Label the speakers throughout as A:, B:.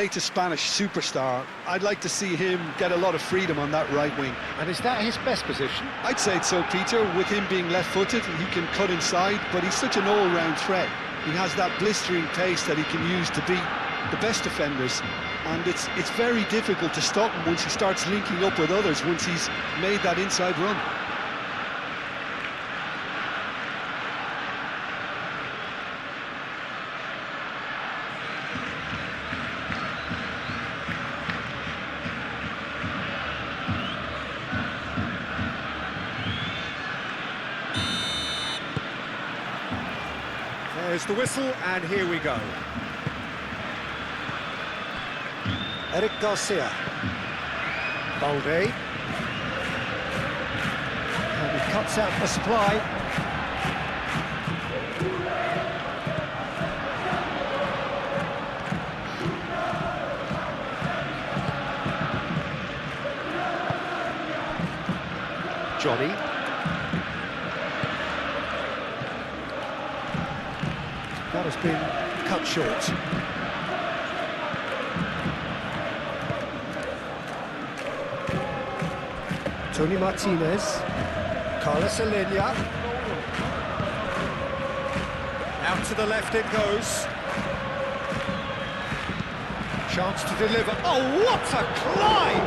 A: latest Spanish superstar. I'd like to see him get a lot of freedom on that right wing.
B: And is that his best position?
A: I'd say so, Peter. With him being left-footed, he can cut inside, but he's such an all-round threat. He has that blistering pace that he can use to beat the best defenders, and it's very difficult to stop him once he starts linking up with others, once he's made that inside run.
C: There's the whistle, and here we go. Eric Garcia. Balde. And he cuts out the supply. Johnny. That has been cut short. Tony Martinez. Carlos Alenia. Out to the left it goes. Chance to deliver. Oh, what a climb!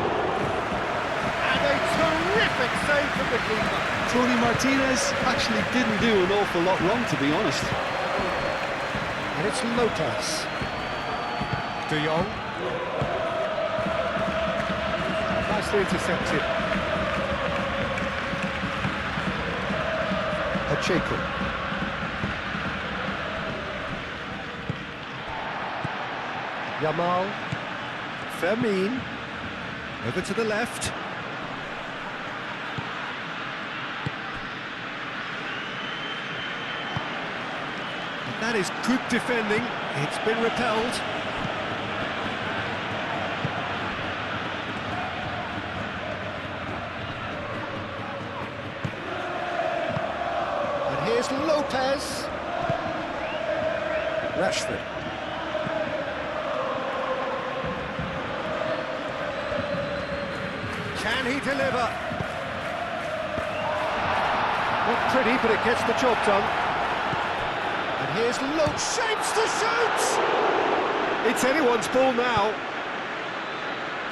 C: And a terrific save from the keeper.
A: Tony Martinez actually didn't do an awful lot wrong, to be honest.
C: And it's Lopez. De Jong. Nicely intercepted. Pacheco. Yamal. Fermin. Over to the left. That is good defending. It's been repelled. And here's Lopez. Rashford. Can he deliver? Not pretty, but it gets the job done. Here's Lopez, shapes to shoot! It's anyone's ball now.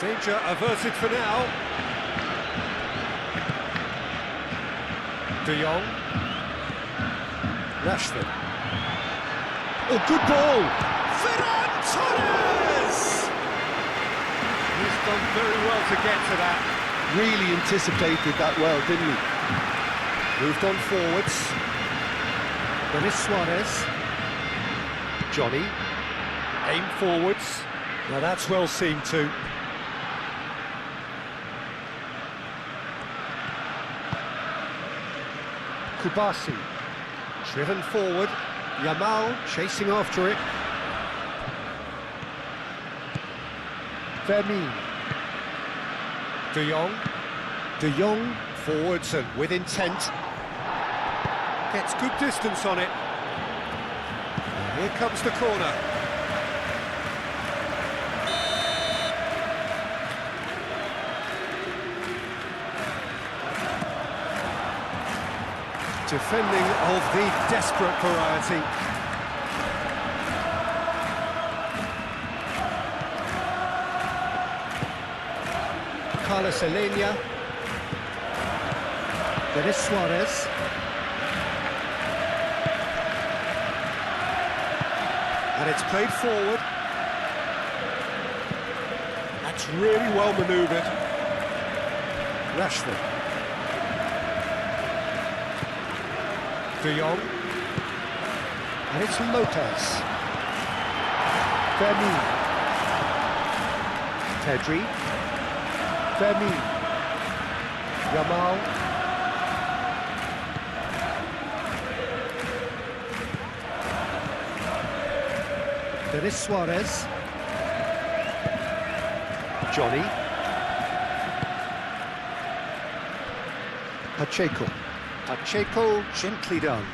C: Danger averted for now. De Jong. Rashford. Oh, good ball! Ferran Torres! He's done very well to get to that.
A: Really anticipated that well, didn't he?
C: Moved on forwards. Denis Suarez. Johnny. Aim forwards. Now that's well seen too. Kubasi. Driven forward. Yamal chasing after it. Fermin. De Jong. De Jong forwards and with intent. Gets good distance on it. Here comes the corner. Defending of the desperate variety. Carlos Alenia. Denis Suarez. And it's played forward. That's really well manoeuvred. Rashford. De Jong. And it's Lopez. Fermin. Pedri. Fermin. Yamal. Denis Suarez. Johnny. Pacheco. Pacheco gently done.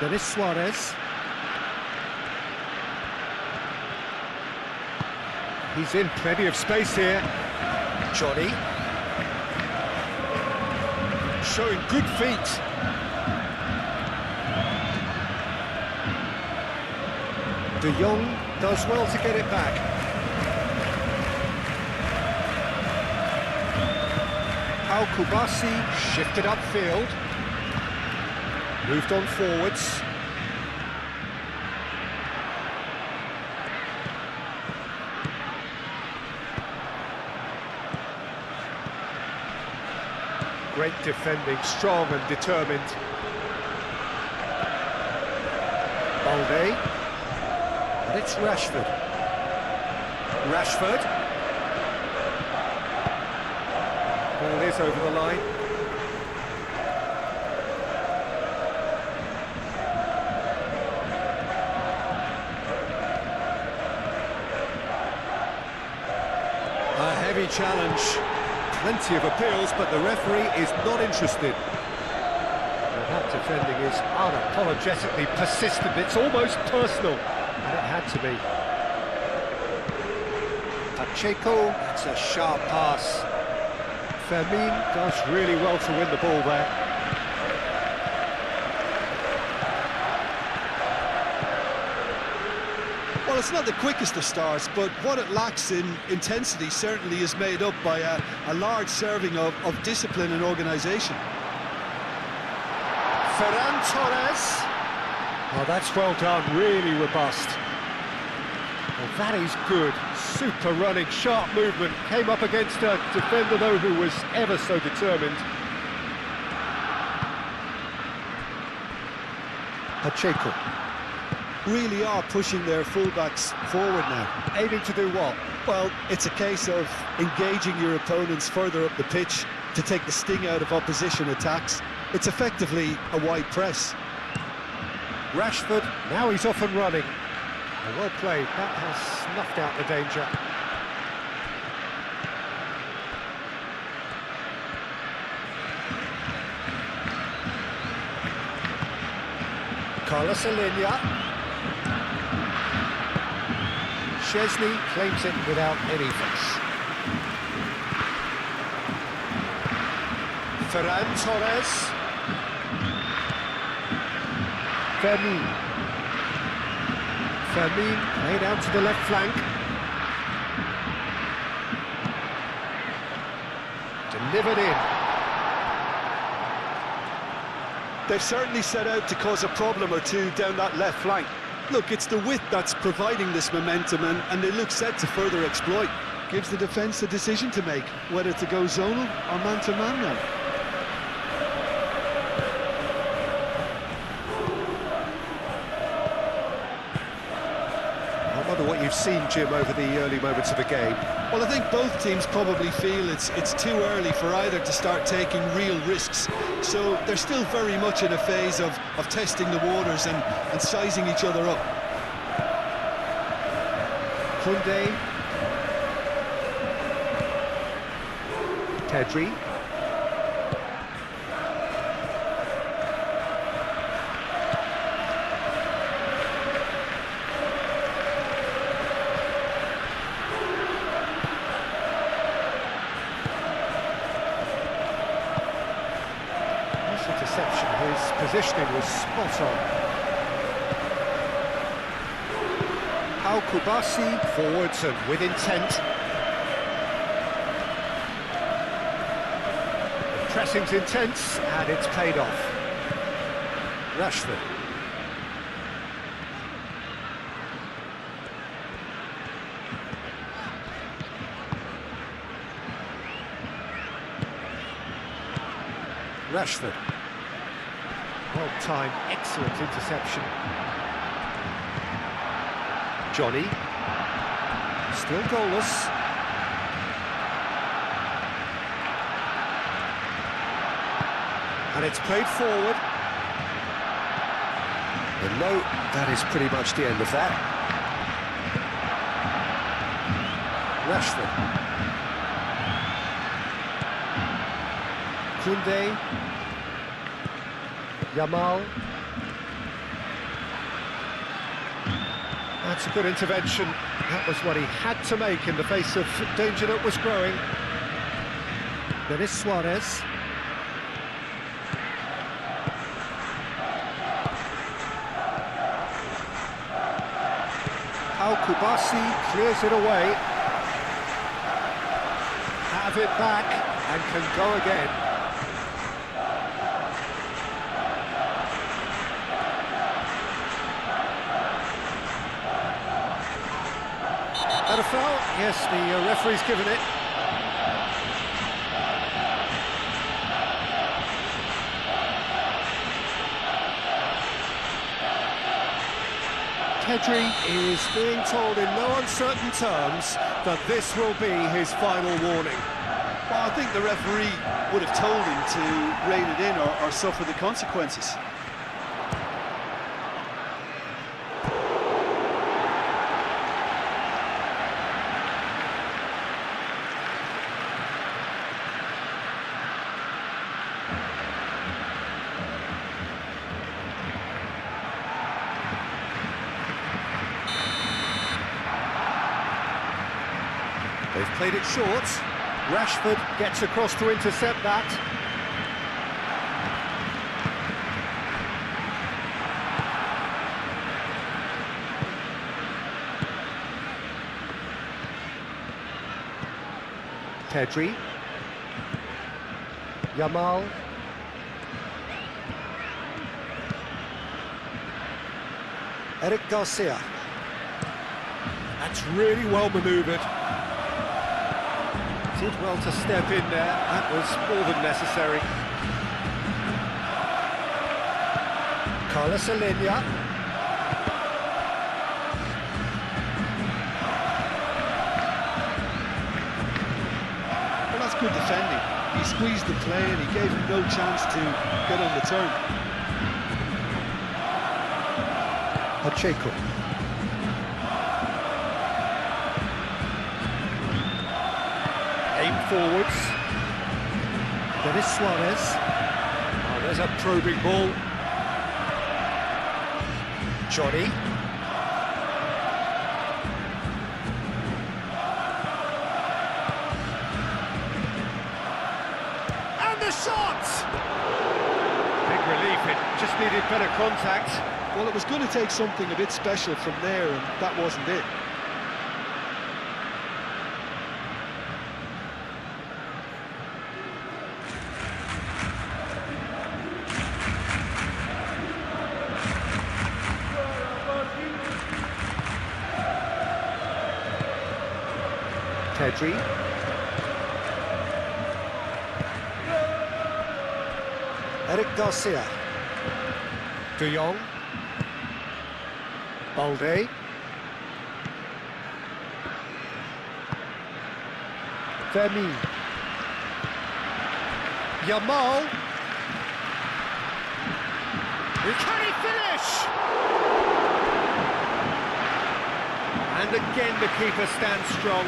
C: Denis Suarez. He's in plenty of space here. Johnny. Showing good feet. De Jong does well to get it back. Al Kubasi shifted upfield. Moved on forwards. Great defending, strong and determined. Balde. And it's Rashford. Rashford. Ball is over the line. A heavy challenge. Plenty of appeals, but the referee is not interested. Well, that defending is unapologetically persistent. It's almost personal, and it had to be. Pacheco, that's a sharp pass. Fermin does really well to win the ball there.
A: Well, it's not the quickest of starts, but what it lacks in intensity certainly is made up by a large serving of discipline and organisation.
C: Ferran Torres. Oh, that's well done, really robust. Well, that is good. Super running, sharp movement. Came up against a defender, though, who was ever so determined. Pacheco.
A: Really are pushing their fullbacks forward now.
C: Aiming to do what?
A: Well, it's a case of engaging your opponents further up the pitch to take the sting out of opposition attacks. It's effectively a wide press.
C: Rashford, now he's off and running. Well played, that has snuffed out the danger. Carlos Alenia. Chesney claims it without any fuss. Ferran Torres. Fermin played out to the left flank. Delivered in.
A: They've certainly set out to cause a problem or two down that left flank. Look, it's the width that's providing this momentum, and they look set to further exploit. Gives the defence a decision to make, whether to go zonal or man-to-man now.
C: I wonder what you've seen, Jim, over the early moments of the game.
A: Well, I think both teams probably feel it's too early for either to start taking real risks. So they're still very much in a phase of testing the waters and sizing each other up.
C: Koundé. Pedri. Interception, his positioning was spot on. Al Kubasi forwards and with intent. The pressing's intense and it's paid off. Rashford. Rashford. Well timed, excellent interception. Johnny. Still goalless. And it's played forward. And no, that is pretty much the end of that. Rashford. Koundé. Yamal. That's a good intervention. That was what he had to make in the face of danger that was growing. Denis Suarez. Al-Kubasi clears it away. Have it back and can go again. That a foul? Yes, the referee's given it. Pedri is being told in no uncertain terms that this will be his final warning.
A: Well, I think the referee would have told him to rein it in or suffer the consequences.
C: They've played it short. Rashford gets across to intercept that. Pedri. Yamal. Eric Garcia. That's really well manoeuvred. Did well to step in there. That was more than necessary. Carlos Alenia.
A: Well, that's good defending. He squeezed the play and he gave him no chance to get on the turn.
C: Pacheco. Aim forwards. Denis Suarez. Oh, there's a probing ball. Johnny. And the shot! Big relief, it just needed better contact.
A: Well, it was going to take something a bit special from there, and that wasn't it.
C: Pedri. Eric Garcia. De Jong. Balde. Vermi. Yamal. Can he finish? And again the keeper stands strong.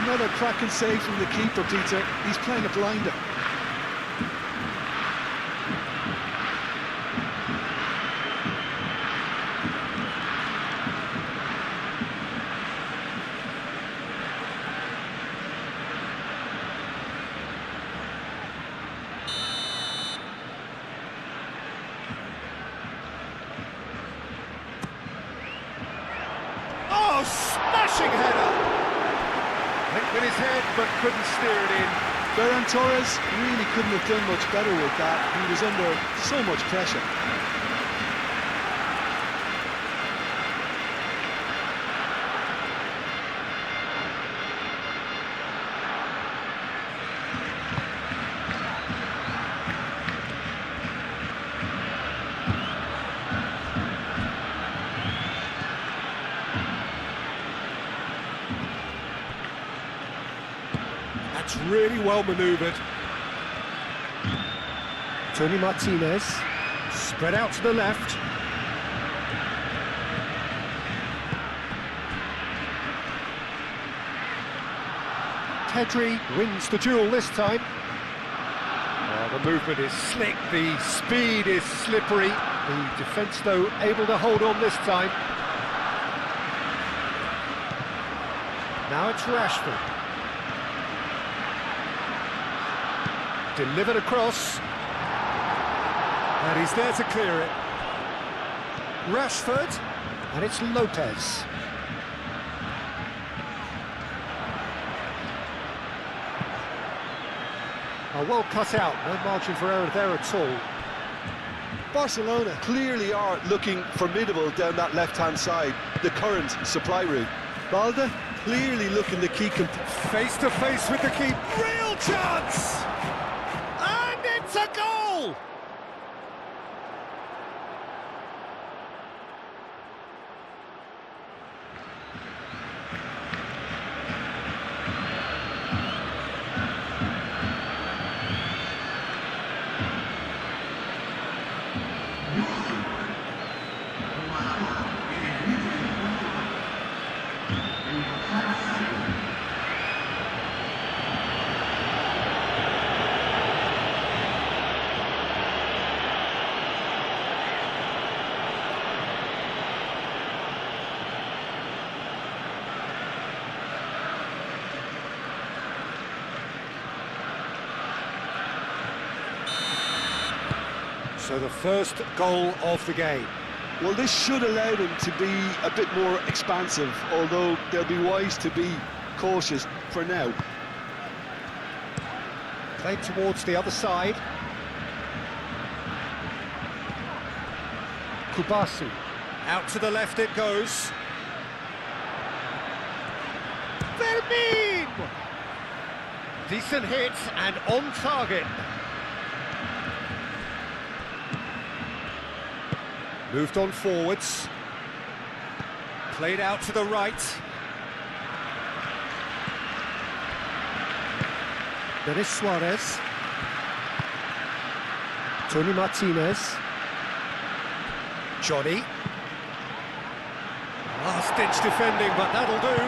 A: Another cracking save from the keeper, Peter. He's playing a blinder.
C: Oh, smashing header! Went with his head, but couldn't steer it in.
A: Ferran Torres really couldn't have done much better with that. He was under so much pressure.
C: That's really well manoeuvred. Tony Martinez, spread out to the left. Pedri wins the duel this time. Oh, the movement is slick, the speed is slippery. The defence, though, able to hold on this time. Now it's Rashford. Delivered across. And he's there to clear it. Rashford. And it's Lopez. Well cut out, no margin for error there at all.
A: Barcelona clearly are looking formidable down that left-hand side, the current supply route. Balde clearly looking the key.
C: Face to face with the key. Real chance! And it's a goal! So the first goal of the game.
A: Well, this should allow them to be a bit more expansive, although they'll be wise to be cautious for now.
C: Played towards the other side. Kubasi. Out to the left it goes. Vermin! Decent hit and on target. Moved on forwards. Played out to the right. There is Suarez. Tony Martinez. Johnny. Last-ditch defending, but that'll do.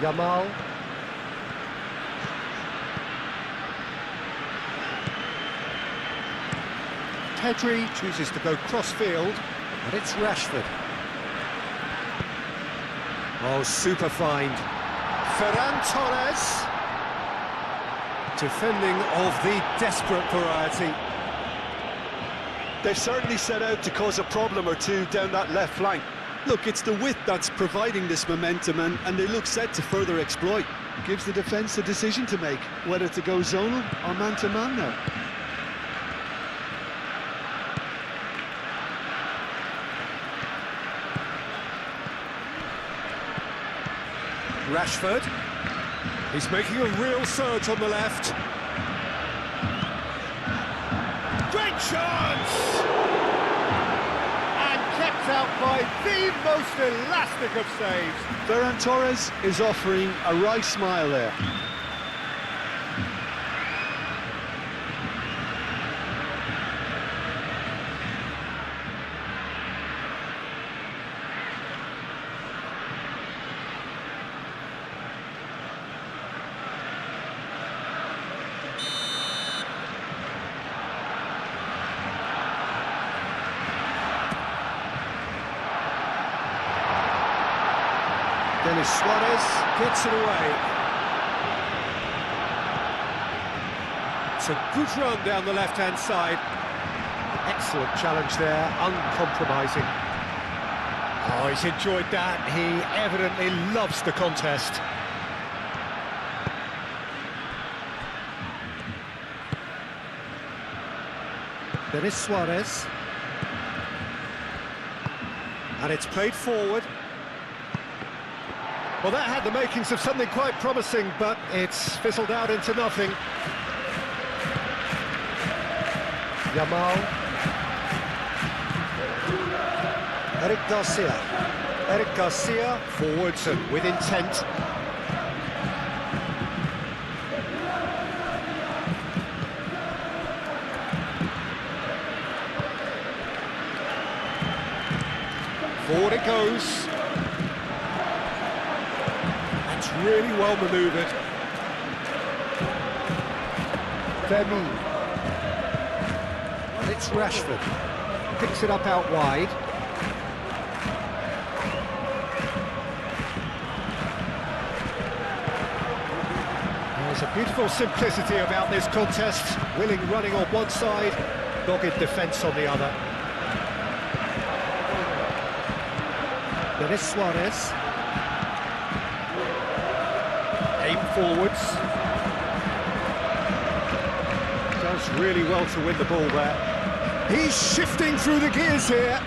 C: Yamal. Pedri chooses to go cross-field, and it's Rashford. Oh, super find. Ferran Torres. Defending of the desperate variety.
A: They've certainly set out to cause a problem or two down that left flank. Look, it's the width that's providing this momentum, and they look set to further exploit. Gives the defence a decision to make, whether to go zonal or man-to-man now.
C: Rashford. He's making a real surge on the left. Great chance! And kept out by the most elastic of saves.
A: Ferran Torres is offering a wry smile there.
C: Denis Suarez gets it away. It's a good run down the left-hand side. Excellent challenge there, uncompromising. Oh, he's enjoyed that. He evidently loves the contest. Denis Suarez. And it's played forward. Well, that had the makings of something quite promising, but it's fizzled out into nothing. Yamal. Eric Garcia. Eric Garcia, forwards and with intent. Forward it goes. Really well manoeuvred. Vermin. And it's Rashford. Picks it up out wide. Beautiful simplicity about this contest. Willing running on one side, dogged defence on the other. Denis Suarez. Aim forwards. Does really well to win the ball there. He's shifting through the gears here.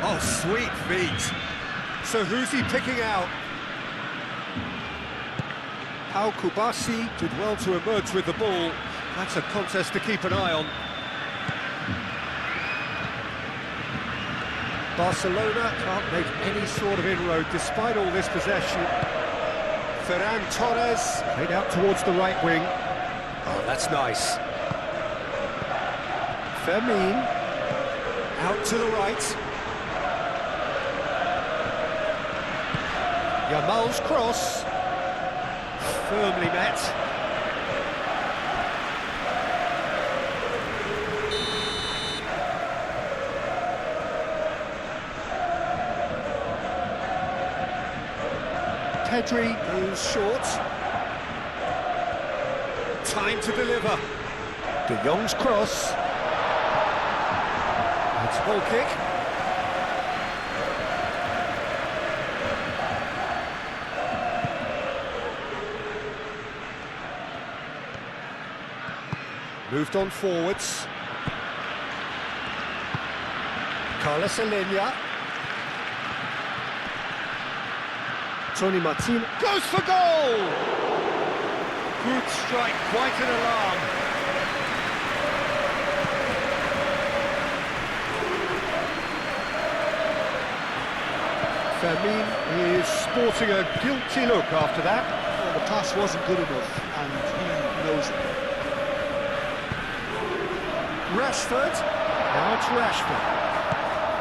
C: Oh, sweet feet. So who's he picking out? Al Kubasi did well to emerge with the ball. That's a contest to keep an eye on. Barcelona can't make any sort of inroad despite all this possession. Ferran Torres played out towards the right wing. Oh, that's nice. Fermin out to the right. Yamal's cross. Firmly met. Pedri goes short. Time to deliver. De Jong's cross. It's a goal kick. Moved on forwards. Carlos Alenia. Tony Martin goes for goal! Good strike, quite an alarm. Fermin is sporting a guilty look after that.
A: Well, the pass wasn't good enough, and he knows it.
C: Rashford. Now it's Rashford.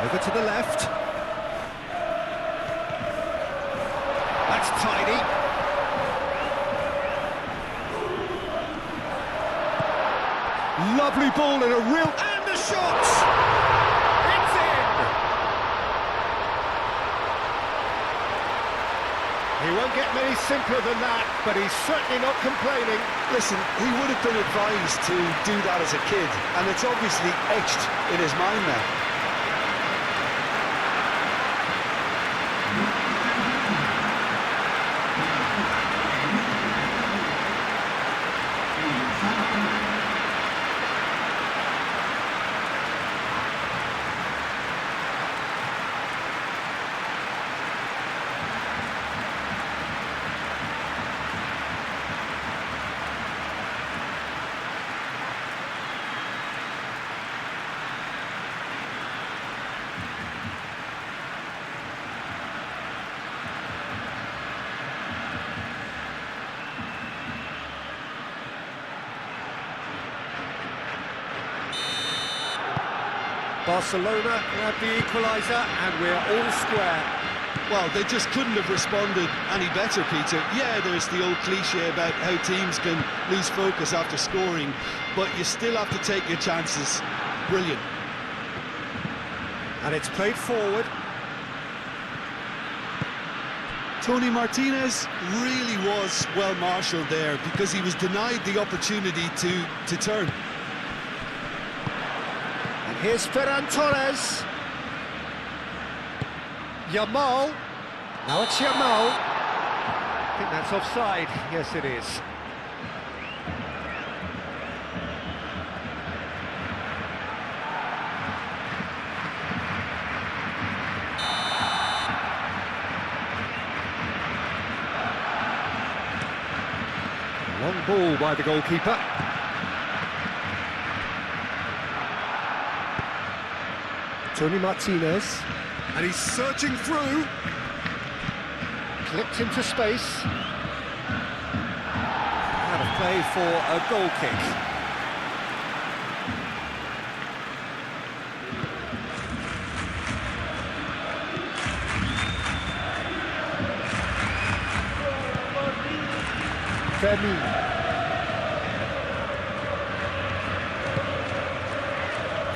C: Over to the left. That's tidy. Lovely ball and a real... And the shot! It's in! He won't get many simpler than that, but he's certainly not complaining.
A: Listen, he would have been advised to do that as a kid, and it's obviously etched in his mind now.
C: Barcelona grab the equaliser and we're all square.
A: Well, they just couldn't have responded any better, Peter. Yeah, there's the old cliche about how teams can lose focus after scoring, but you still have to take your chances. Brilliant.
C: And it's played forward.
A: Tony Martinez really was well marshalled there because he was denied the opportunity to turn.
C: And here's Ferran Torres. Yamal. Now it's Yamal. I think that's offside. Yes, it is. Long ball by the goalkeeper. Tony Martinez. And he's searching through. Clipped into space. Out of play for a goal kick. Fermin.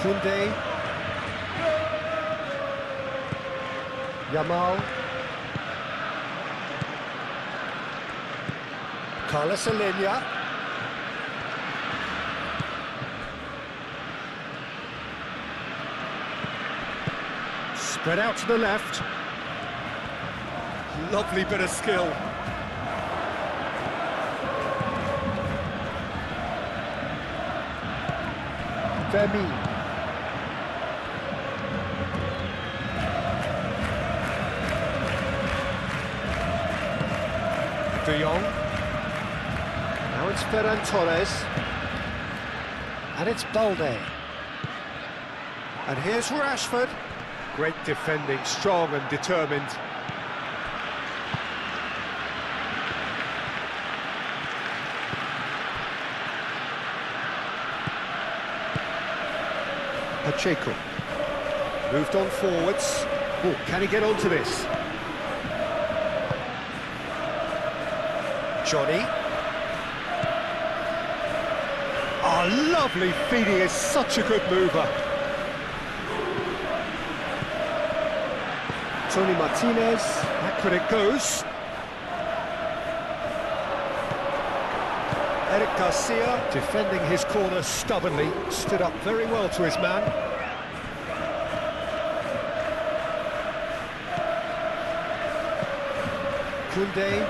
C: Koundé. Yamal. Carlos Alenia. Spread out to the left. Lovely bit of skill. Vermeer. De Jong. Now it's Ferran Torres. And it's Balde. And here's Rashford. Great defending, strong and determined. Pacheco. Moved on forwards. Oh, can he get onto this? Johnny. Oh, lovely feet, he is such a good mover. Tony Martinez, back when it goes. Eric Garcia, defending his corner stubbornly, stood up very well to his man. Koundé.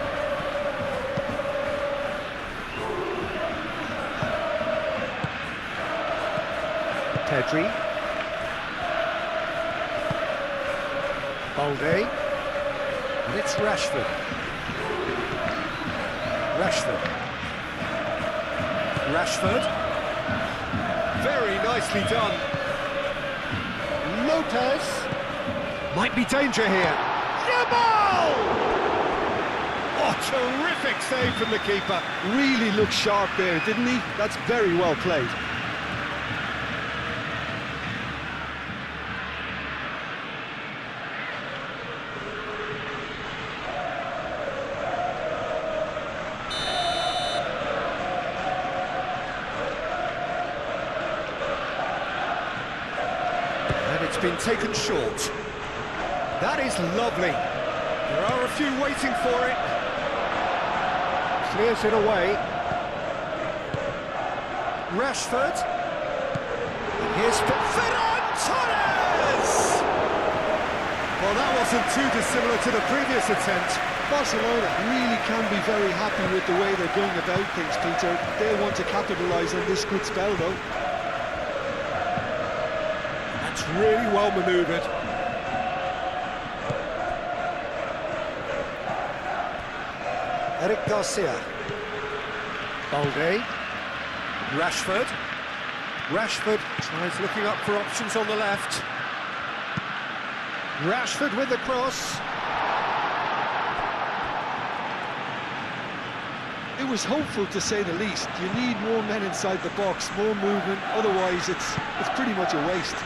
C: Pedri. Balde. And it's Rashford. Rashford. Very nicely done. Lopez. Might be danger here. Jamal! Oh, terrific save from the keeper.
A: Really looked sharp there, didn't he? That's very well played.
C: It's been taken short. That is lovely. There are a few waiting for it. Clears it away. Rashford. And here's Ferran Torres! Well, that wasn't too dissimilar to the previous attempt.
A: Barcelona really can be very happy with the way they're going about things, Peter. They'll want to capitalise on this good spell, though.
C: That's really well manoeuvred. Eric Garcia. Balde. Rashford. Rashford tries looking up for options on the left. Rashford with the cross.
A: It was hopeful, to say the least. You need more men inside the box, more movement, otherwise it's pretty much a waste.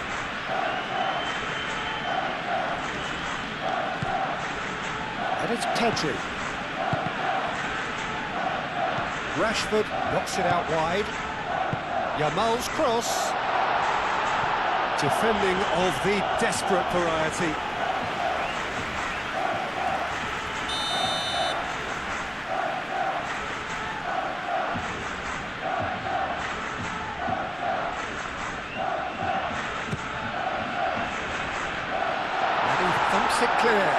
C: And it's Pedri. Rashford knocks it out wide. Yamal's cross. Defending of the desperate variety. And he thumps it clear.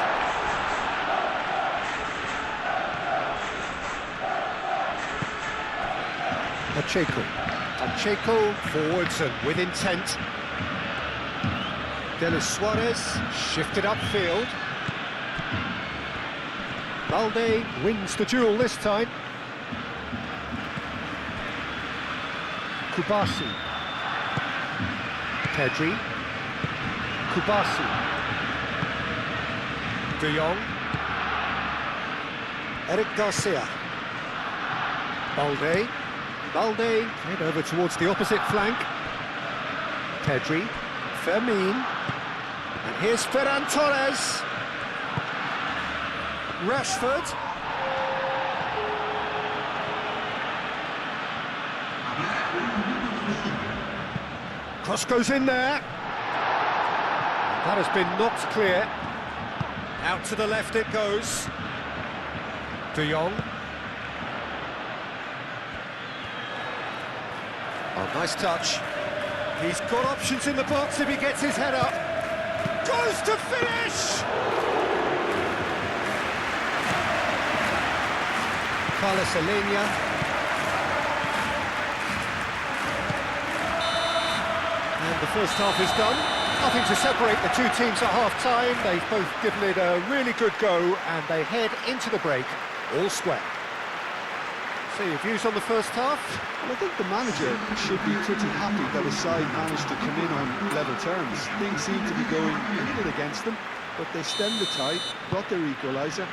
C: Pacheco forwards and with intent. Denis Suarez shifted upfield. Balde wins the duel this time. Kubasi. Pedri. Kubasi. De Jong. Eric Garcia. Balde. Balde, played over towards the opposite flank. Pedri, Fermin, and here's Ferran Torres. Rashford. Cross goes in there. That has been knocked clear. Out to the left it goes. De Jong. Oh, nice touch. He's got options in the box if he gets his head up. Goes to finish! Barselona. And the first half is done. Nothing to separate the two teams at half-time. They've both given it a really good go, and they head into the break all square. So your views on the first half?
A: Well, I think the manager should be pretty happy that his side managed to come in on level terms. Things seem to be going a little against them, but they stemmed the tide, got their equaliser,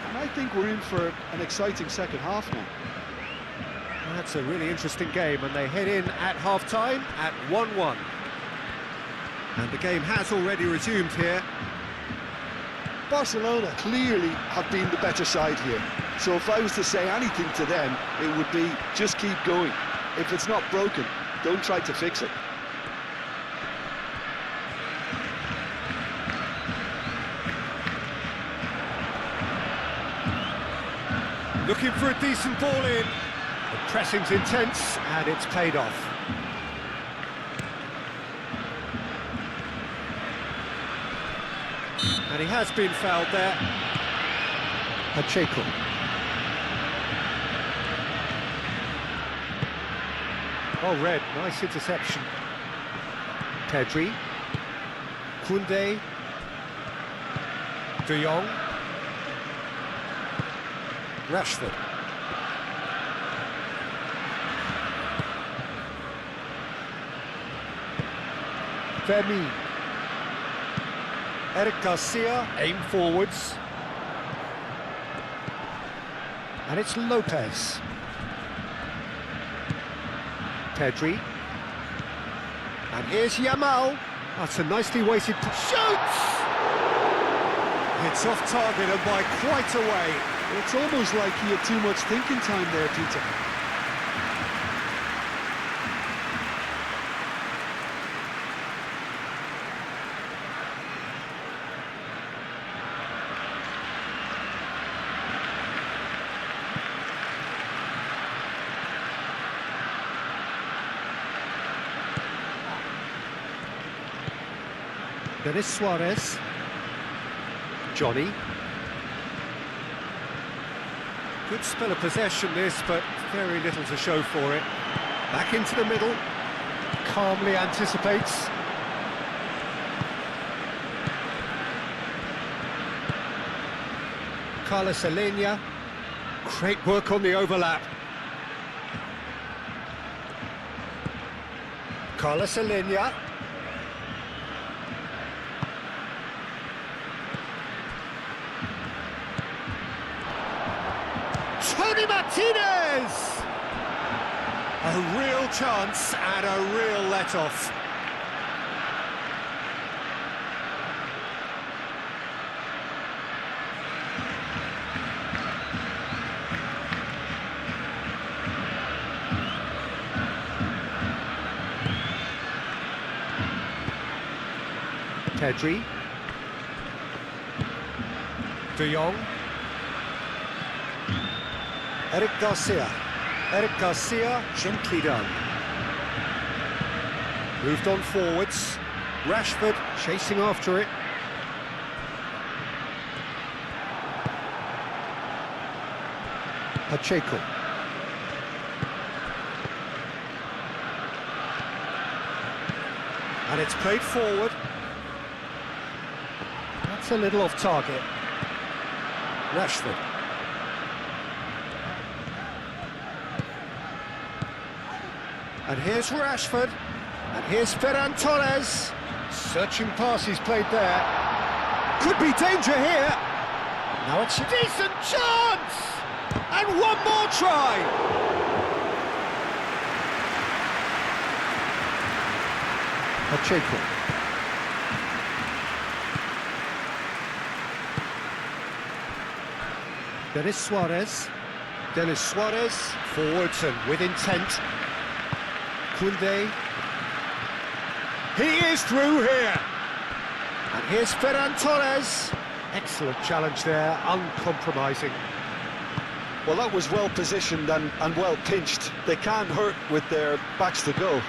A: and I think we're in for an exciting second half now.
C: That's a really interesting game, and they head in at half-time at 1-1. And the game has already resumed here.
A: Barcelona clearly have been the better side here. So if I was to say anything to them, it would be just keep going. If it's not broken, don't try to fix it.
C: Looking for a decent ball in. The pressing's intense, and it's paid off. And he has been fouled there. Pacheco. Oh, red, nice interception. Pedri. Koundé. De Jong. Rashford. Vermeer. Eric Garcia, aim forwards. And it's Lopez. Pedri. And here's Yamal. That's a nicely weighted shoots! It's off target and by quite a way.
A: It's almost like he had too much thinking time there, Peter.
C: Denis Suarez. Johnny. Good spell of possession this, but very little to show for it. Back into the middle. Calmly anticipates. Barselona. Great work on the overlap. Barselona. Tony Martinez! A real chance and a real let-off. Pedri. De Jong. Eric Garcia. Eric Garcia, gently done. Moved on forwards. Rashford chasing after it. Pacheco. And it's played forward. That's a little off target. Rashford. And here's Rashford, and here's Ferran Torres. Searching pass he's played there. Could be danger here. Now it's a decent chance! And one more try! Pacheco. Denis Suarez. Denis Suarez, forwards and with intent. Koundé. He is through here. And here's Ferran Torres. Excellent challenge there, uncompromising.
A: Well, that was well positioned and well pinched. They can't hurt with their backs to go.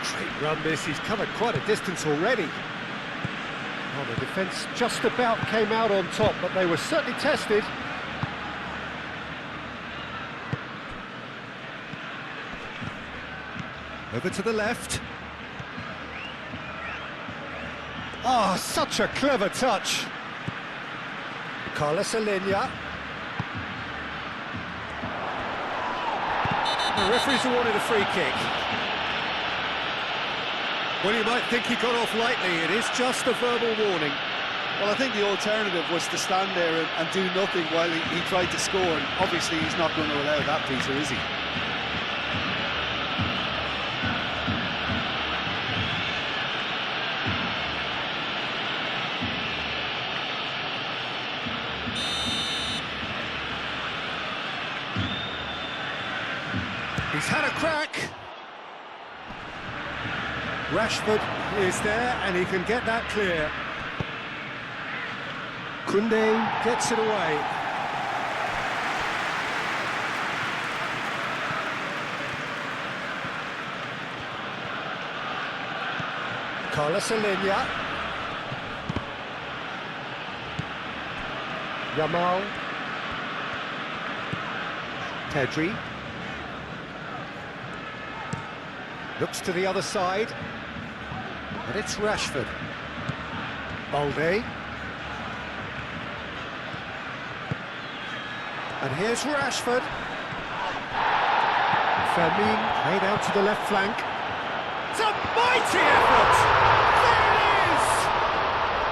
C: Great run this, he's covered quite a distance already. Well, the defence just about came out on top, but they were certainly tested. Over to the left. Oh, such a clever touch. Carlos Alenia. The referee's awarded a free kick. Well, you might think he got off lightly, it is just a verbal warning.
A: Well, I think the alternative was to stand there and do nothing while he tried to score, and obviously he's not going to allow that, Peter, is he?
C: He's had a crack. Rashford is there and he can get that clear. Koundé gets it away. Carlos Alenia. Yamal. Pedri. Looks to the other side, but it's Rashford. Balde. And here's Rashford. Fermin played out to the left flank. It's a mighty effort! There it is!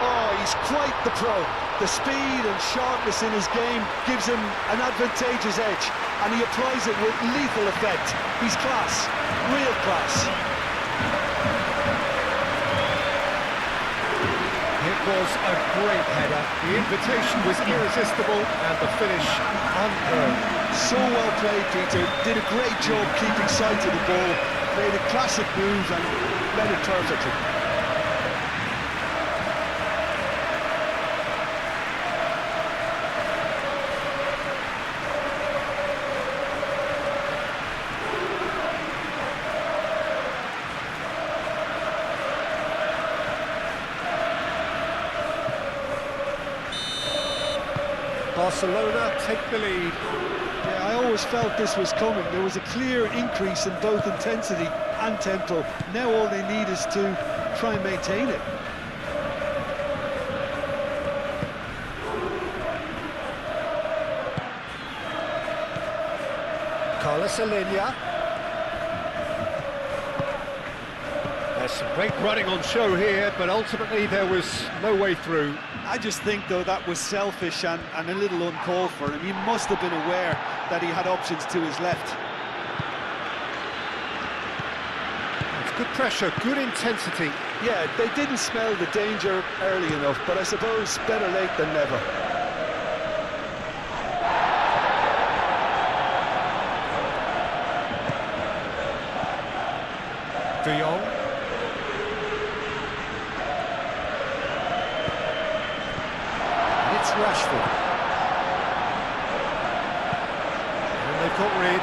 A: Oh, he's quite the pro. The speed and sharpness in his game gives him an advantageous edge, and he applies it with lethal effect. He's class, real class.
C: It was a great header. The invitation was irresistible and the finish unearned.
A: So well played, Peter. Did a great job keeping sight of the ball. Made a classic move and read it perfectly.
C: Barcelona take the lead.
A: Yeah, I always felt this was coming. There was a clear increase in both intensity and tempo. Now all they need is to try and maintain it.
C: Carlos Alenia. There's some great running on show here, but ultimately there was no way through.
A: I just think, though, that was selfish and a little uncalled for him. He must have been aware that he had options to his left.
C: It's good pressure, good intensity.
A: Yeah, they didn't smell the danger early enough, but I suppose better late than never.
C: De Jong. It's Rashford. And they've got rid.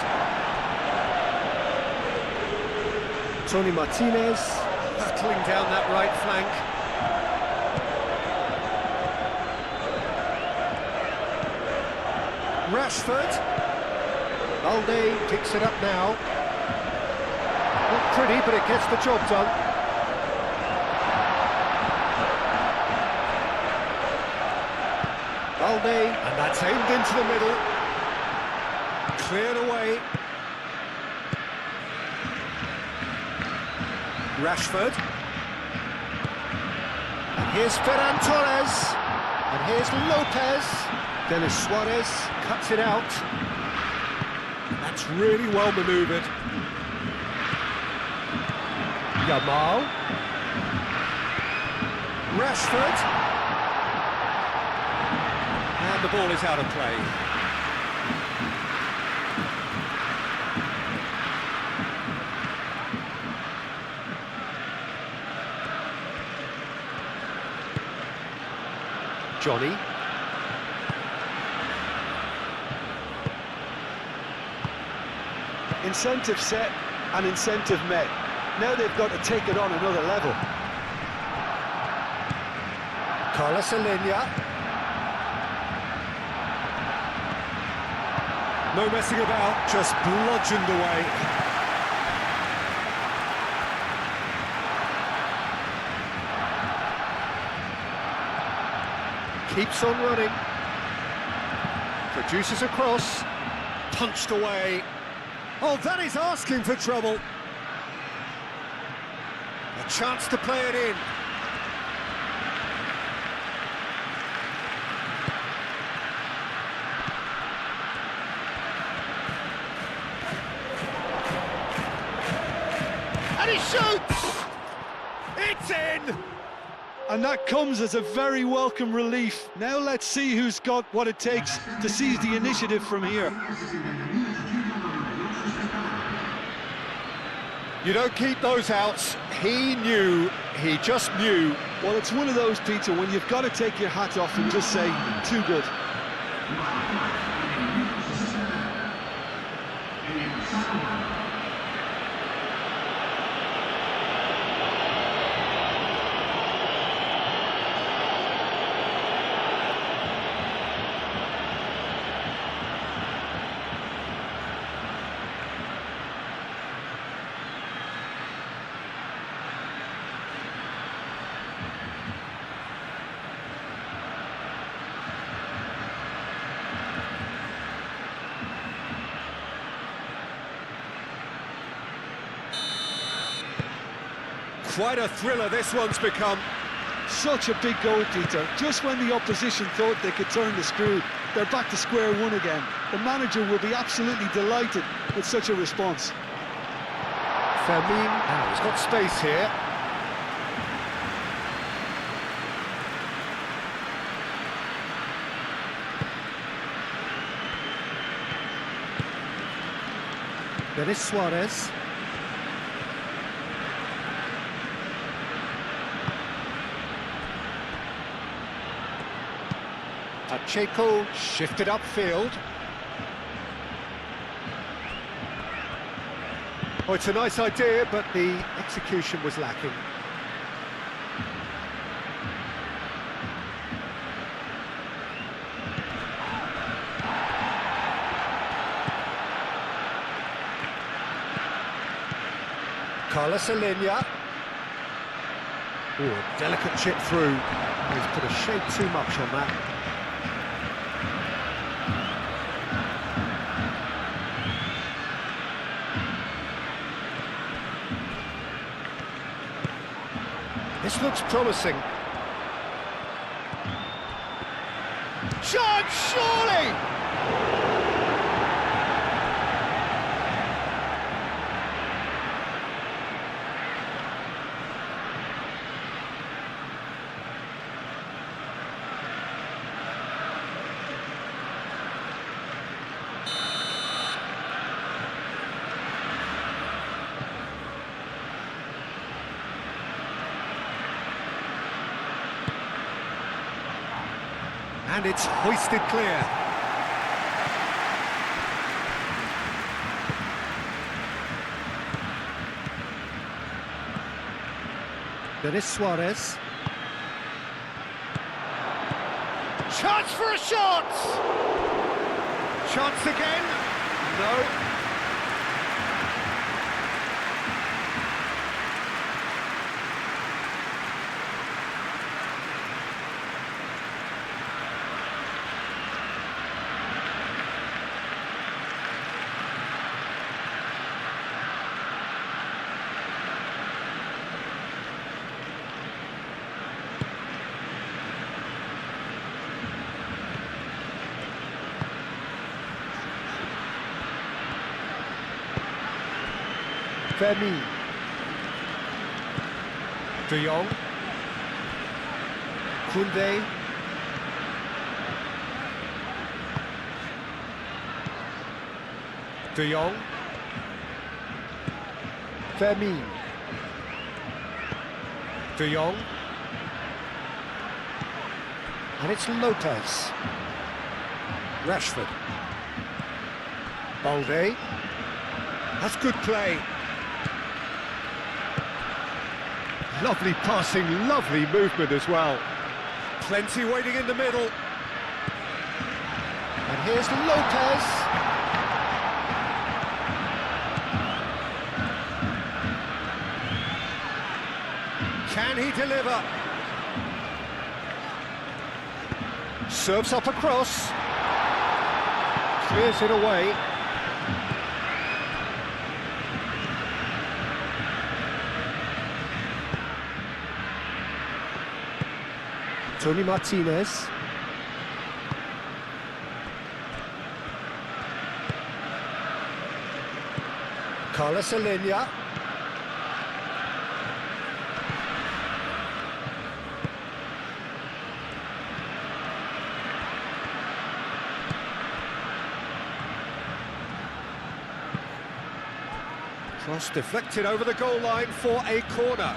C: Tony Martinez battling down that right flank. Rashford. Balde picks it up now. Not pretty, but it gets the job done. Balde, and that's aimed into the middle. Cleared away. Rashford. And here's Ferran Torres. And here's Lopez. Denis Suarez cuts it out. That's really well manoeuvred. Yamal. Rashford. And the ball is out of play. Johnny.
A: Incentive set and incentive met. Now they've got to take it on another level.
C: Carlos Alenia. No messing about, just bludgeoned away. Keeps on running. Produces a cross. Punched away. Oh, that is asking for trouble. A chance to play it in. And he shoots! It's in!
A: And that comes as a very welcome relief. Now let's see who's got what it takes to seize the initiative from here.
C: You don't keep those outs. He just knew.
A: Well, it's one of those, Peter, when you've got to take your hat off and just say, too good.
C: Quite a thriller this one's become.
A: Such a big goal, Peter. Just when the opposition thought they could turn the screw, they're back to square one again. The manager will be absolutely delighted with such a response.
C: Fermin, now he's got space here. Denis Suarez. Pacheco shifted upfield. Oh, it's a nice idea, but the execution was lacking. Carlos Alenia. Oh, delicate chip through. He's put a shade too much on that. This looks promising. Chance, surely! And it's hoisted clear. Denis Suarez. Chance for a shot! Chance again? No. Fermin. De Jong. Koundé. De Jong. Fermin. De Jong. And it's Lopez. Rashford. Balde. That's good play. Lovely passing, lovely movement as well. Plenty waiting in the middle. And here's Lopez. Can he deliver? Serves up a cross. Clears it away. Tony Martinez. Carlos Alenia. Cross deflected over the goal line for a corner.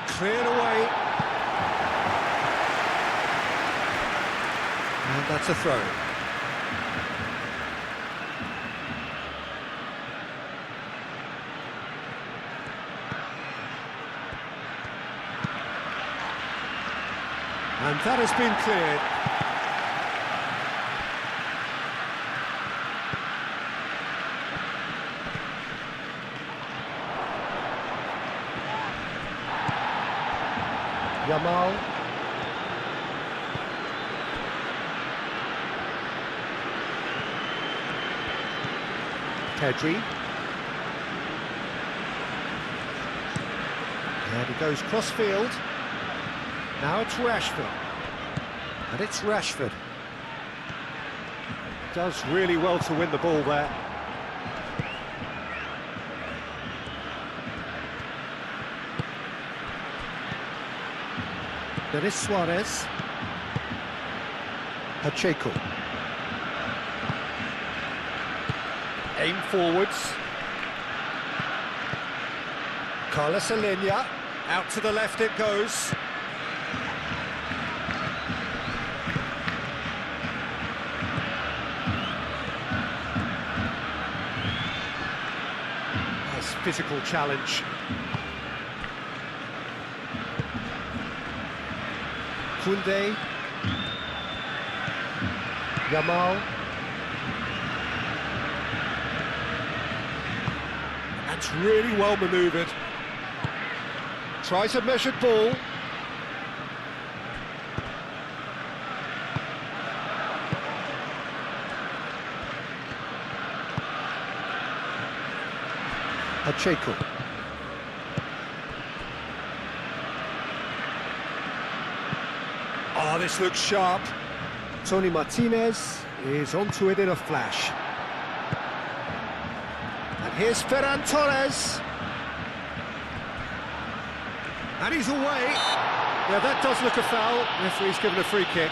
C: Cleared away. And that's a throw. And that has been cleared. Yamal. Pedri. And he goes cross-field. Now it's Rashford. And it's Rashford. Does really well to win the ball there. There is Suarez. Pacheco. Aim forwards. Carlos Alenia. Out to the left it goes. Nice physical challenge. Koundé. Yamal. That's really well manoeuvred. Tries a measured ball. Pacheco. Oh, this looks sharp. Tony Martinez is onto it in a flash. And here's Ferran Torres. And he's away. Yeah, that does look a foul. Referee's given a free kick.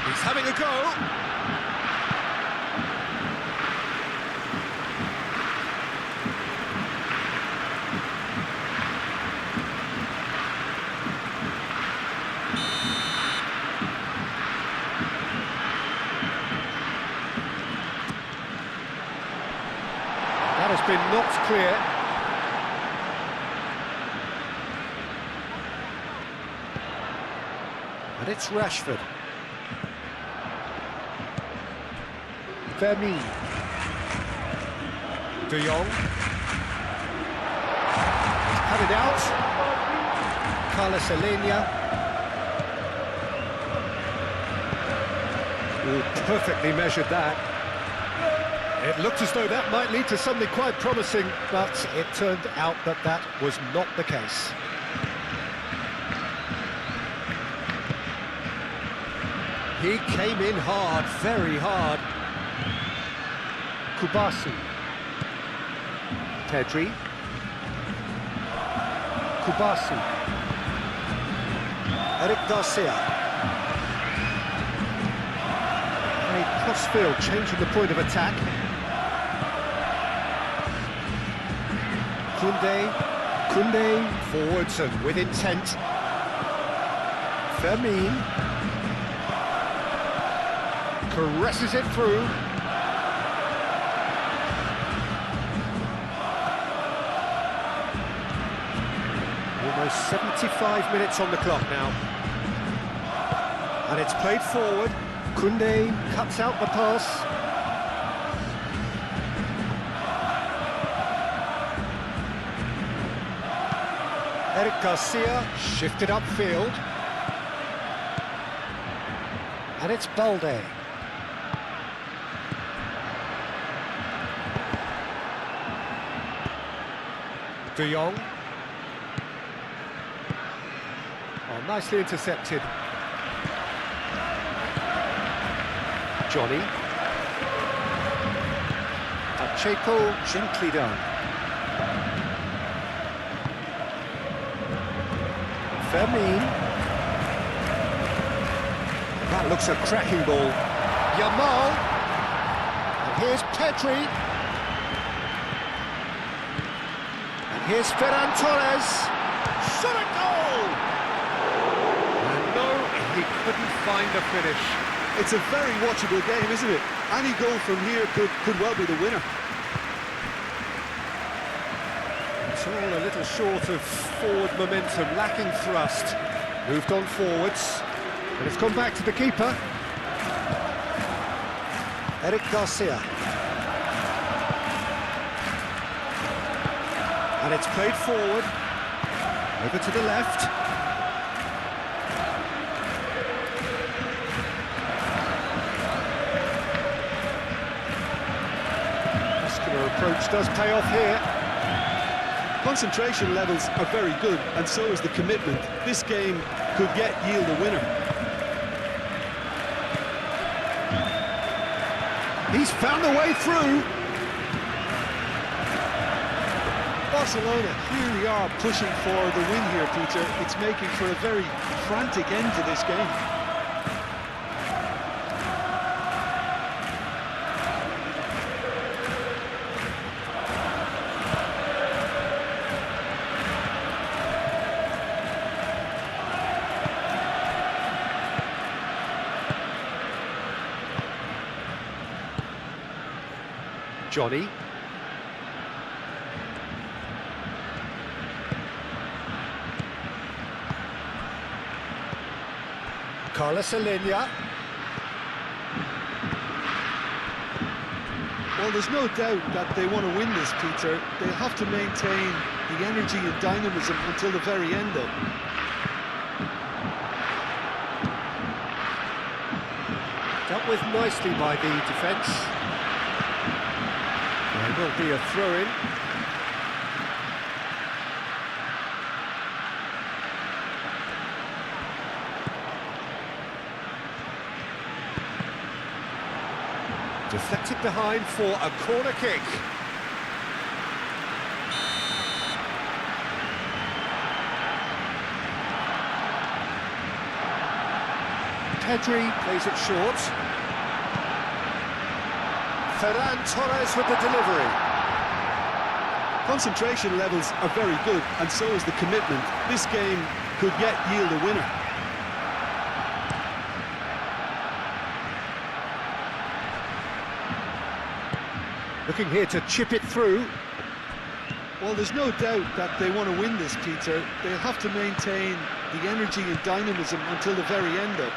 C: He's having a go. That has been knocked clear. And it's Rashford. Vermeer. De Jong. He's cut it out. Carlos Alenia. Oh, perfectly measured that. It looked as though that might lead to something quite promising, but it turned out that that was not the case. He came in hard, very hard. Kubasi. Pedri. Kubasi. Eric Garcia. A crossfield, changing the point of attack. Koundé forwards and with intent. Fermin caresses it through. Almost 75 minutes on the clock now. And it's played forward. Koundé cuts out the pass. Eric Garcia shifted upfield. And it's Balde. De Jong. Oh, nicely intercepted. Johnny. Pacheco, gently done. Fermin. That looks a cracking ball. Yamal. And here's Pedri. And here's Ferran Torres. Shot a goal! And no, he couldn't find the finish.
A: It's a very watchable game, isn't it? Any goal from here could well be the winner.
C: It's all a little short of forward momentum, lacking thrust. Moved on forwards, and it's gone back to the keeper. Eric Garcia. And it's played forward, over to the left. Muscular approach does pay off here.
A: Concentration levels are very good, and so is the commitment. This game could yet yield a winner.
C: He's found a way through.
A: Barcelona really are pushing for the win here, Peter. It's making for a very frantic end to this game.
C: Johnny. Carlos Alenia.
A: Well, there's no doubt that they want to win this, Peter. They'll have to maintain the energy and dynamism until the very end, though.
C: Dealt with nicely by the defence. There will be a throw-in. Deflected behind for a corner kick. Pedri plays it short. Ferran Torres with the delivery.
A: Concentration levels are very good, and so is the commitment. This game could yet yield a winner.
C: Looking here to chip it through.
A: Well, there's no doubt that they want to win this, Peter. They'll have to maintain the energy and dynamism until the very end, though.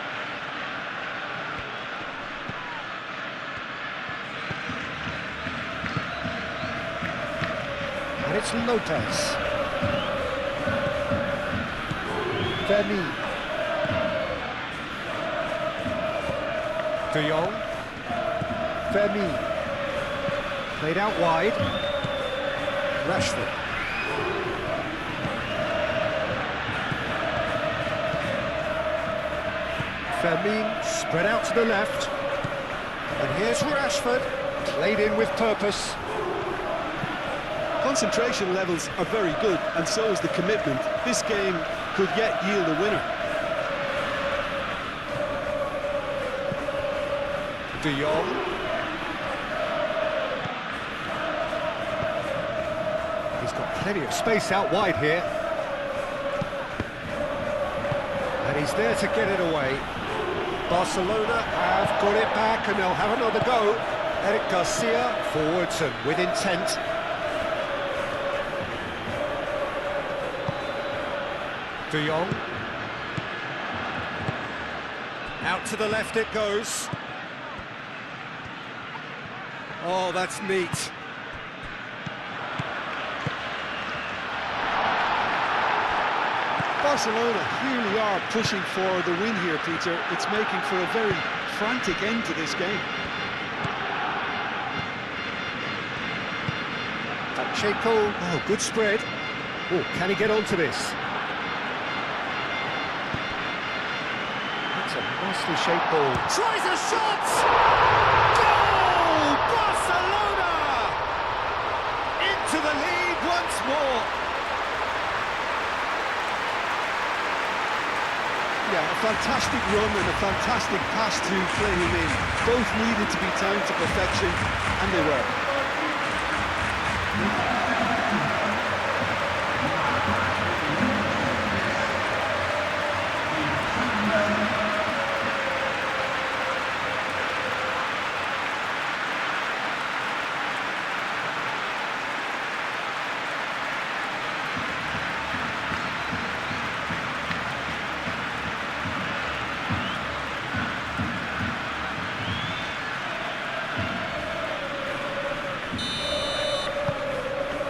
C: And it's Lopez. Fermin. De Jong. Fermin. Played out wide. Rashford. Fermin spread out to the left. And here's Rashford. Played in with purpose.
A: concentration levels are very good, and so is the commitment. This game could yet yield a winner.
C: De Jong. He's got plenty of space out wide here. And he's there to get it away. Barcelona have got it back and they'll have another go. Eric Garcia forwards and with intent. De Jong. Out to the left it goes. Oh, that's neat.
A: Barcelona clearly are pushing for the win here, Peter. It's making for a very frantic end to this game.
C: Pacheco, oh, good spread. Oh, can he get onto this? That's a nicely shaped ball. Tries a shot! Goal! Barcelona! Into the lead once more.
A: Yeah, a fantastic run and a fantastic pass to play him in. Both needed to be timed to perfection, and they were.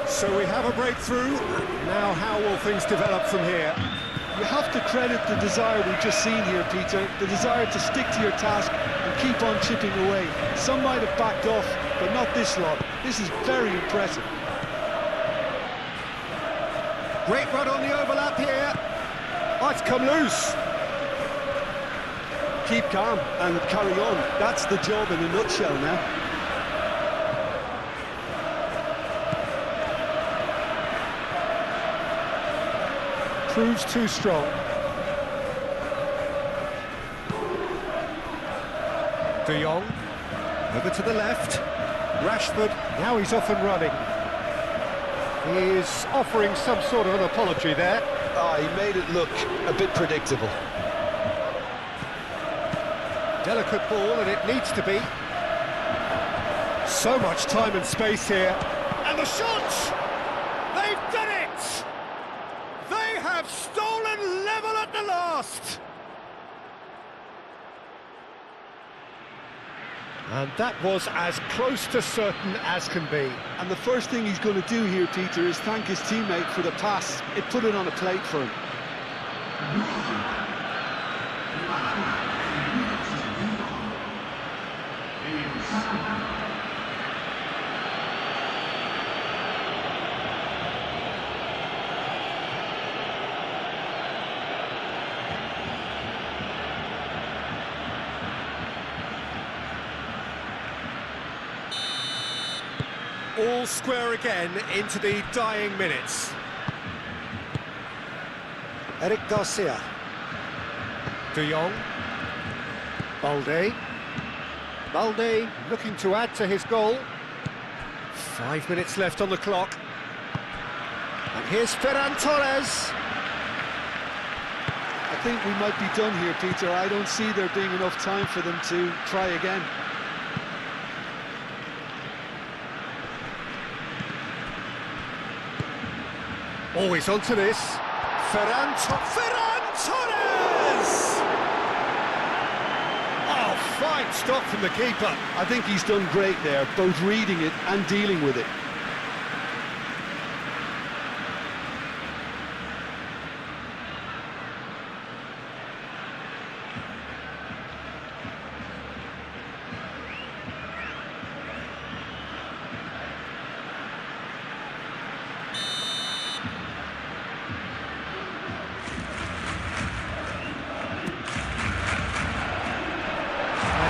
C: So we have a breakthrough. Now how will things develop from here?
A: You have to credit the desire we've just seen here, Peter. The desire to stick to your task and keep on chipping away. Some might have backed off, but not this lot. This is very impressive.
C: Great run on the overlap here. Oh, it's come loose.
A: Keep calm and carry on. That's the job in a nutshell now.
C: Proves too strong. De Jong, over to the left. Rashford, now he's off and running. He is offering some sort of an apology there.
A: He made it look a bit predictable.
C: Delicate ball, and it needs to be. So much time and space here. And the shot! They've done it! They have stolen level at the last! And that was as close to certain as can be.
A: And the first thing he's going to do here, Peter, is thank his teammate for the pass. It put it on a plate for him.
C: All square again into the dying minutes. Eric Garcia. De Jong. Balde. Balde looking to add to his goal. 5 minutes left on the clock. And here's Ferran Torres.
A: I think we might be done here, Peter. I don't see there being enough time for them to try again.
C: Always onto this. Ferran Torres! Oh, fine stop from the keeper.
A: I think he's done great there, both reading it and dealing with it.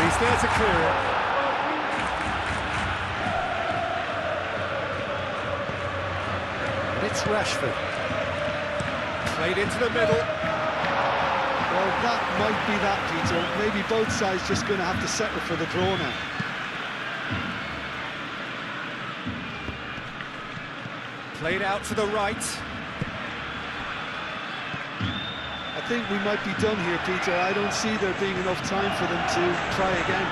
C: He's there to clear it. Rashford. Played into the middle.
A: Well, that might be that, Peter. Maybe both sides just going to have to settle for the draw now.
C: Played out to the right.
A: I think we might be done here, Peter. I don't see there being enough time for them to try again.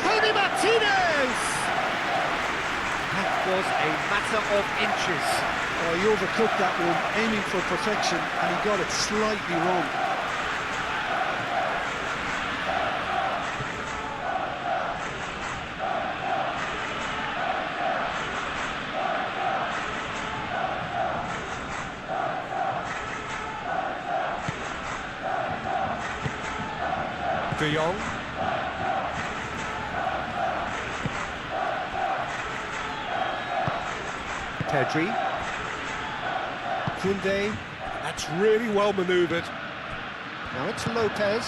C: Tony Martinez! That was a matter of inches.
A: Oh, he overcooked that one, aiming for perfection, and he got it slightly wrong.
C: De Jong. Pedri. Koundé. That's really well manoeuvred. Now it's Lopez.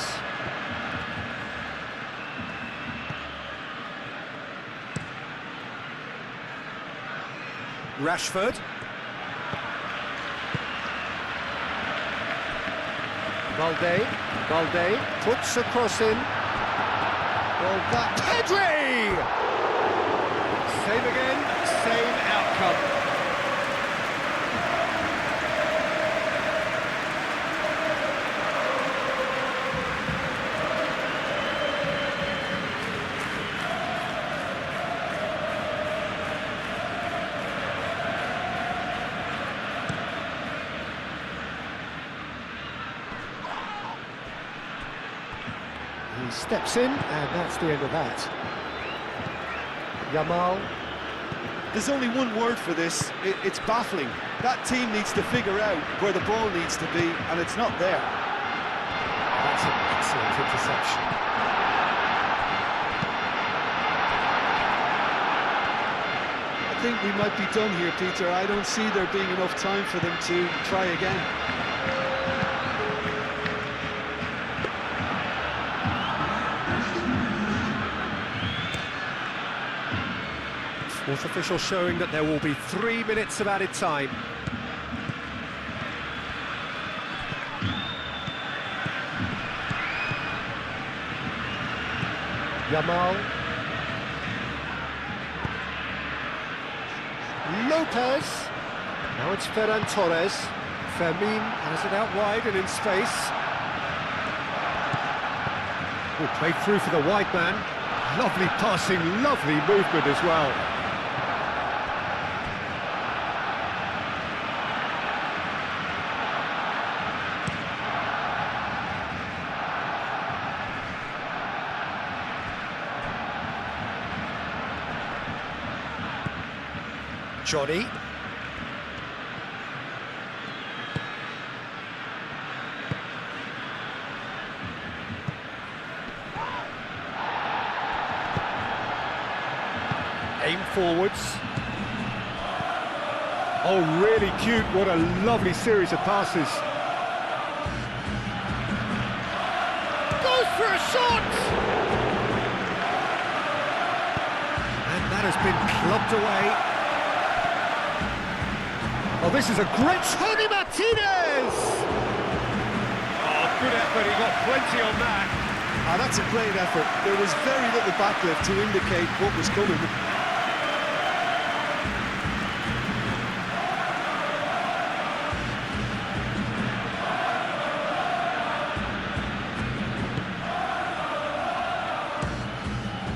C: Rashford. Balde puts a cross in. Well, that Pedri! Same again, same outcome. He steps in, and that's the end of that. Yamal.
A: There's only one word for this. It's baffling. That team needs to figure out where the ball needs to be, and it's not there.
C: That's an excellent interception.
A: I think we might be done here, Peter. I don't see there being enough time for them to try again.
C: Fourth official showing that there will be 3 minutes of added time. Yamal. Lopez. Now it's Ferran Torres. Fermin has it out wide and in space. Oh, played through for the wide man. Lovely passing, lovely movement as well. Johnny. Aim forwards. Oh, really cute. What a lovely series of passes. Goes for a shot! And that has been clubbed away. Oh, this is a great... Tony Martinez! Oh, good effort, he got plenty on that.
A: Ah, that's a great effort. There was very little backlift to indicate what was coming.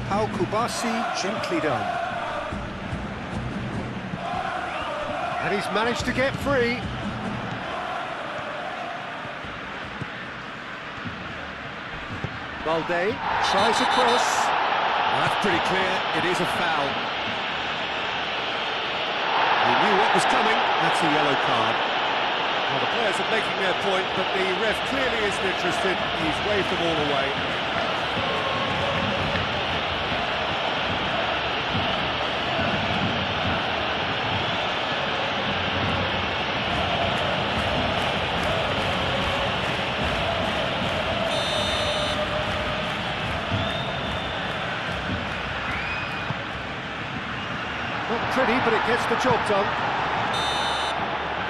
C: Pau Kubasi, gently done. And he's managed to get free. Balde tries a cross. Well, that's pretty clear, it is a foul. He knew what was coming, that's a yellow card. Now the players are making their point, but the ref clearly isn't interested. He's waved them all away. pretty, but it gets the job done.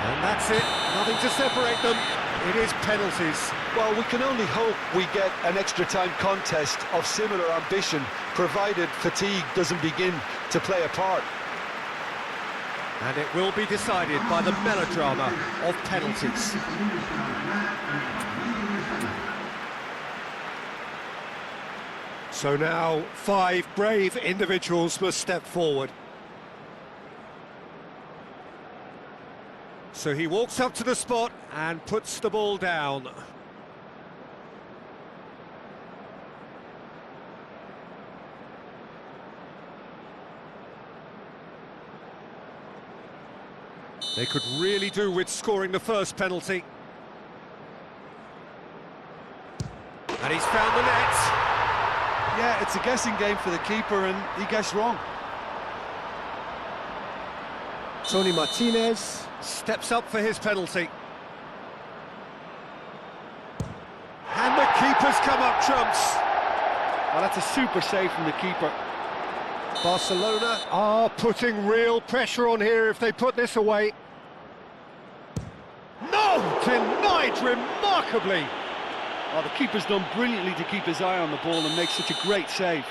C: And that's it, nothing to separate them. It is penalties.
A: Well, we can only hope we get an extra-time contest of similar ambition, provided fatigue doesn't begin to play a part.
C: And it will be decided by the melodrama of penalties. So now, 5 brave individuals must step forward. So he walks up to the spot and puts the ball down. They could really do with scoring the first penalty. And he's found the net.
A: Yeah, it's a guessing game for the keeper, and he guessed wrong.
C: Tony Martinez steps up for his penalty. And the keeper's come up trumps.
A: Well, that's a super save from the keeper.
C: Barcelona are putting real pressure on here if they put this away. No! Denied remarkably!
A: Oh, the keeper's done brilliantly to keep his eye on the ball and make such a great save.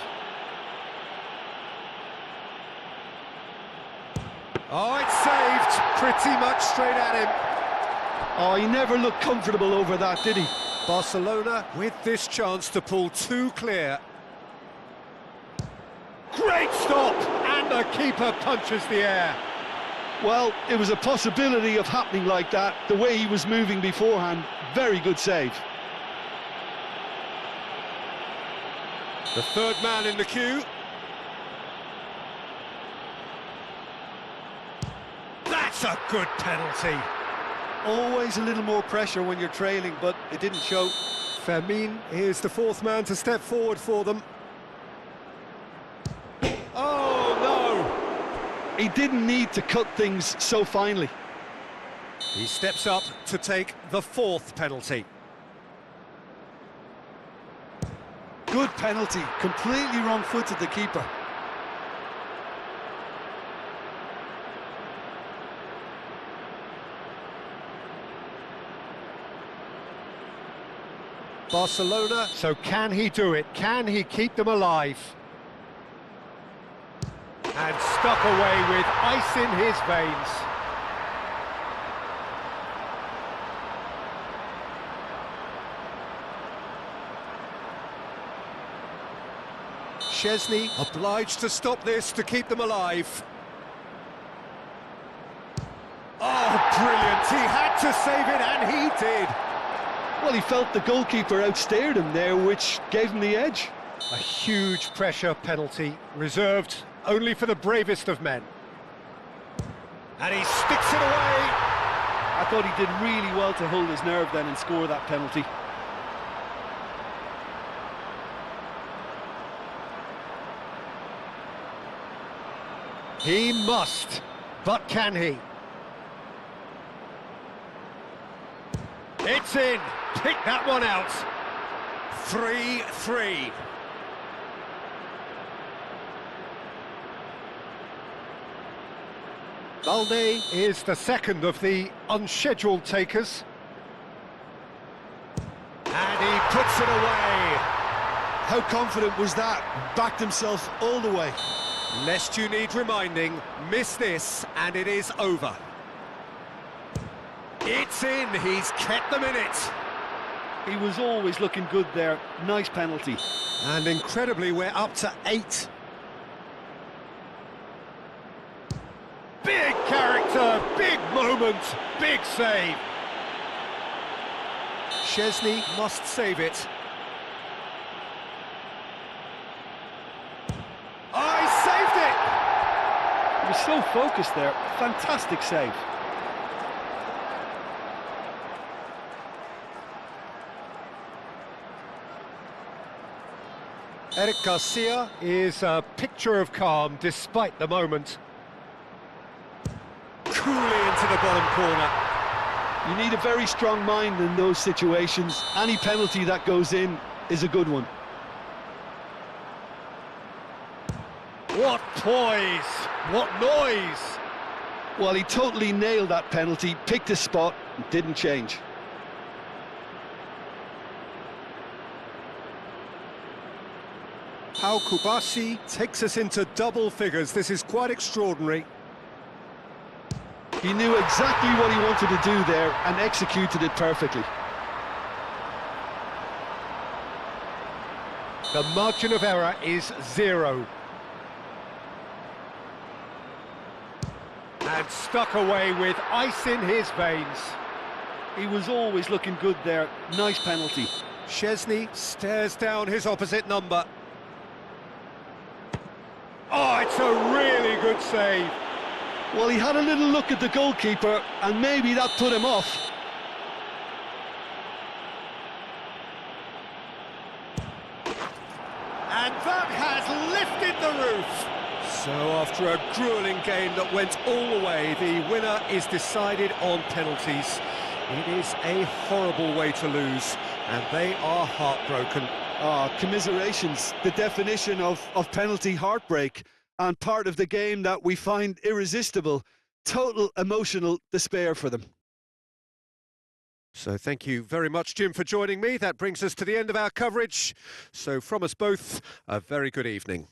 C: Oh, it's saved pretty much straight at him.
A: Oh, he never looked comfortable over that, did he?
C: Barcelona with this chance to pull 2 clear. Great stop! And the keeper punches the air.
A: Well, it was a possibility of happening like that, the way he was moving beforehand. Very good save.
C: The third man in the queue. That's a good penalty.
A: Always a little more pressure when you're trailing, but it didn't show.
C: Fermin is the 4th man to step forward for them. Oh, no!
A: He didn't need to cut things so finely.
C: He steps up to take the 4th penalty.
A: Good penalty, completely wrong-footed the keeper.
C: Barcelona, so can he do it? Can he keep them alive? And stuck away with ice in his veins. Szczesny obliged to stop this to keep them alive. Oh, brilliant! He had to save it, and he did.
A: Well, he felt the goalkeeper outstared him there, which gave him the edge.
C: A huge pressure penalty, reserved only for the bravest of men. And he sticks it away.
A: I thought he did really well to hold his nerve then and score that penalty.
C: He must, but can he? It's in. Pick that one out. 3-3. Balde is the second of the unscheduled takers. And he puts it away.
A: How confident was that? Backed himself all the way.
C: Lest you need reminding, miss this and it is over. It's in, he's kept them in it.
A: He was always looking good there. Nice penalty.
C: And incredibly, we're up to 8. Big character, big moment, big save. Szczesny must save it. Oh, he saved it!
A: He was so focused there. Fantastic save.
C: Eric Garcia is a picture of calm despite the moment. Coolly into the bottom corner.
A: You need a very strong mind in those situations. Any penalty that goes in is a good one.
C: What poise! What noise!
A: Well, he totally nailed that penalty, picked his spot, and didn't change.
C: How Kubasi takes us into double figures. This is quite extraordinary.
A: He knew exactly what he wanted to do there and executed it perfectly.
C: The margin of error is 0. And stuck away with ice in his veins.
A: He was always looking good there. Nice penalty.
C: Szczesny stares down his opposite number. Oh, it's a really good save.
A: Well, he had a little look at the goalkeeper, and maybe that put him off.
C: And that has lifted the roof. So after a gruelling game that went all the way, the winner is decided on penalties. It is a horrible way to lose, and they are heartbroken.
A: Commiserations, the definition of penalty heartbreak, and part of the game that we find irresistible. Total emotional despair for them.
C: So thank you very much, Jim, for joining me. That brings us to the end of our coverage. So from us both, a very good evening.